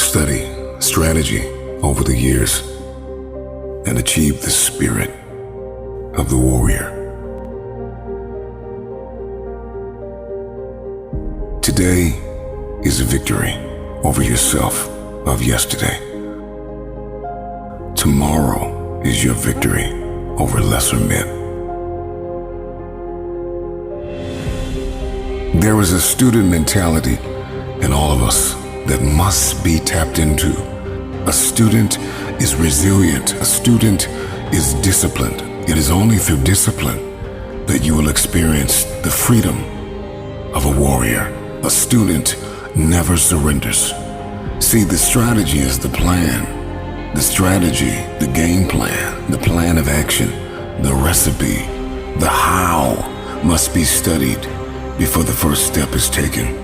study strategy over the years and achieve the spirit of the warrior. Today is a victory over yourself of yesterday. Tomorrow is your victory over lesser men. There is a student mentality in all of us that must be tapped into. A student is resilient. A student is disciplined. It is only through discipline that you will experience the freedom of a warrior. A student never surrenders. See, the strategy is the plan. The strategy, the game plan, the plan of action, the recipe, the how must be studied before the first step is taken.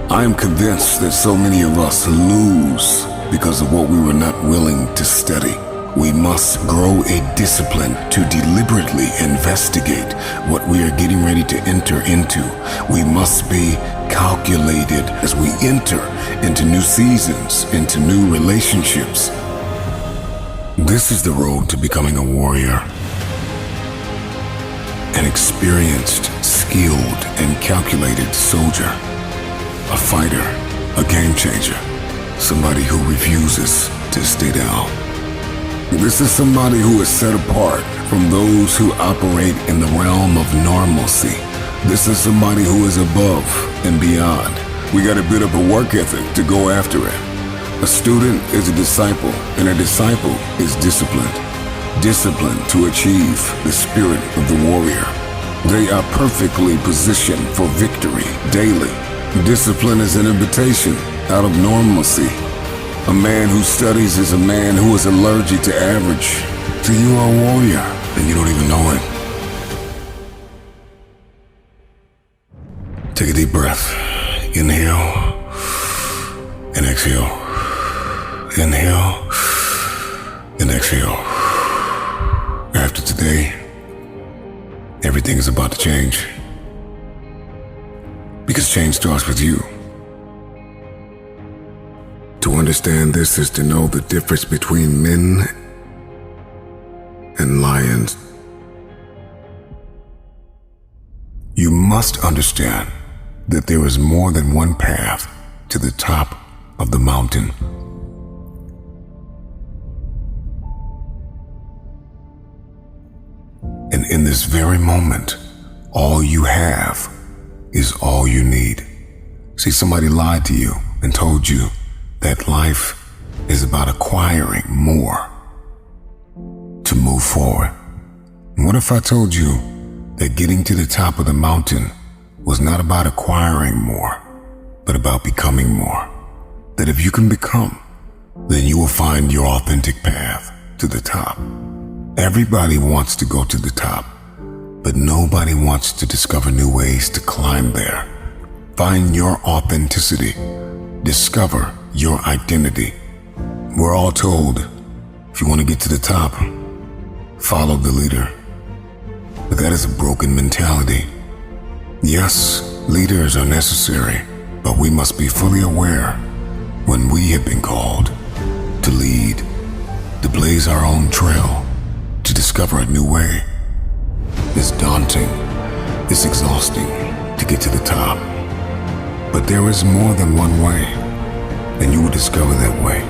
I am convinced that so many of us lose because of what we were not willing to study. We must grow a discipline to deliberately investigate what we are getting ready to enter into. We must be calculated as we enter into new seasons, into new relationships. This is the road to becoming a warrior. An experienced, skilled, and calculated soldier. A fighter, a game changer. Somebody who refuses to stay down. This is somebody who is set apart from those who operate in the realm of normalcy. This is somebody who is above and beyond. We got a bit of a work ethic to go after it. A student is a disciple, and a disciple is disciplined. Disciplined to achieve the spirit of the warrior. They are perfectly positioned for victory daily. Discipline is an invitation out of normalcy. A man who studies is a man who is allergic to average. So you are a warrior, and you don't even know it. Take a deep breath. Inhale and exhale. Inhale and exhale. After today, everything is about to change. Because change starts with you. To understand this is to know the difference between men and lions. You must understand that there is more than one path to the top of the mountain. And in this very moment, all you have is all you need. See, somebody lied to you and told you that life is about acquiring more to move forward. And what if I told you that getting to the top of the mountain was not about acquiring more, but about becoming more? That if you can become, then you will find your authentic path to the top. Everybody wants to go to the top, but nobody wants to discover new ways to climb there. Find your authenticity. Discover your identity. We're all told, if you want to get to the top, follow the leader. But that is a broken mentality. Yes, leaders are necessary, but we must be fully aware when we have been called to lead, to blaze our own trail, to discover a new way. It's daunting, it's exhausting to get to the top. But there is more than one way, and you will discover that way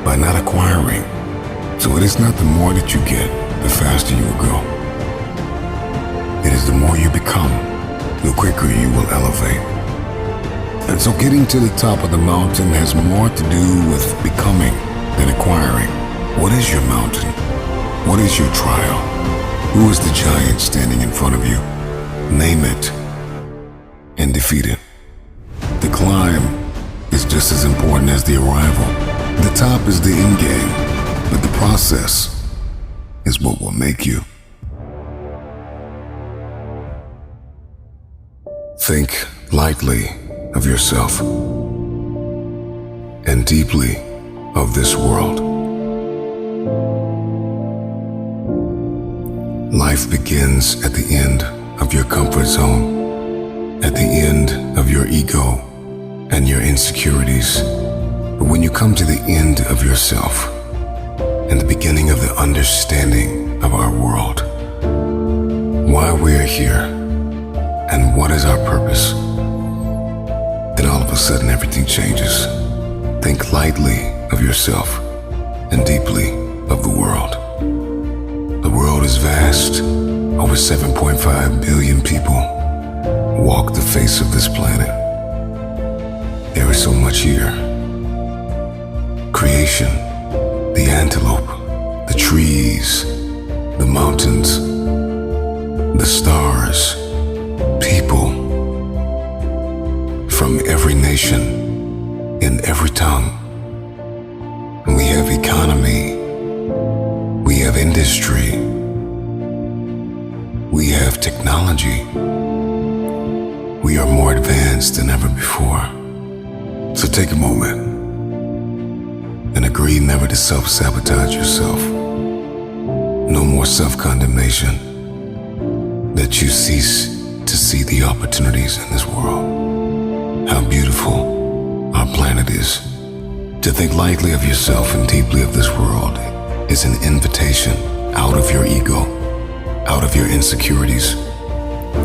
by not acquiring. So it is not the more that you get, the faster you will go. It is the more you become, the quicker you will elevate. And so getting to the top of the mountain has more to do with becoming than acquiring. What is your mountain? What is your trial? Who is the giant standing in front of you? Name it and defeat it. The climb is just as important as the arrival. The top is the end game, but the process is what will make you. Think lightly of yourself and deeply of this world. Life begins at the end of your comfort zone, at the end of your ego and your insecurities. But when you come to the end of yourself and the beginning of the understanding of our world, why we are here and what is our purpose, then all of a sudden everything changes. Think lightly of yourself and deeply of the world. The world is vast. Over 7.5 billion people walk the face of this planet. There is so much here. Creation, the antelope, the trees, the mountains, the stars, people from every nation, in every tongue. And we have economy, we have industry, we have technology. We are more advanced than ever before. So take a moment and agree never to self-sabotage yourself. No more self-condemnation. That you cease to see the opportunities in this world. How beautiful our planet is. To think lightly of yourself and deeply of this world is an invitation out of your ego, out of your insecurities,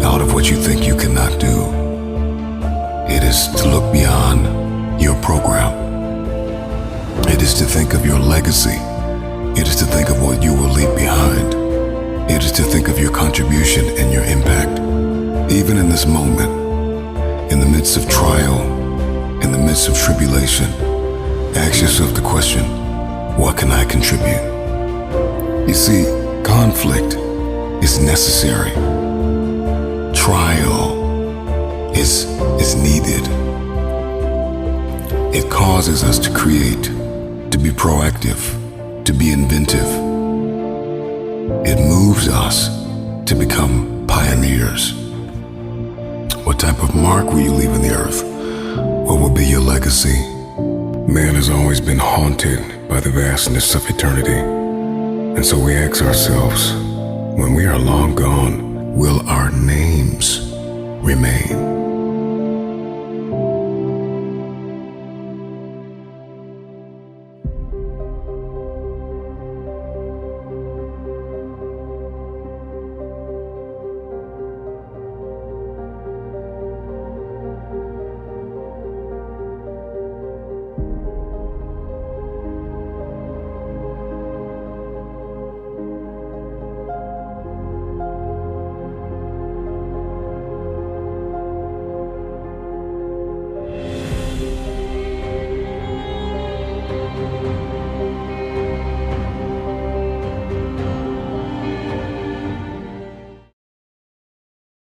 out of what you think you cannot do. It is to look beyond your program. It is to think of your legacy. It is to think of what you will leave behind. It is to think of your contribution and your impact. Even in this moment, in the midst of trial, in the midst of tribulation, ask yourself the question, what can I contribute? You see, conflict is necessary. Trial is needed. It causes us to create, to be proactive, to be inventive. It moves us to become pioneers. What type of mark will you leave on the earth? What will be your legacy? Man has always been haunted by the vastness of eternity. And so we ask ourselves, when we are long gone, will our names remain?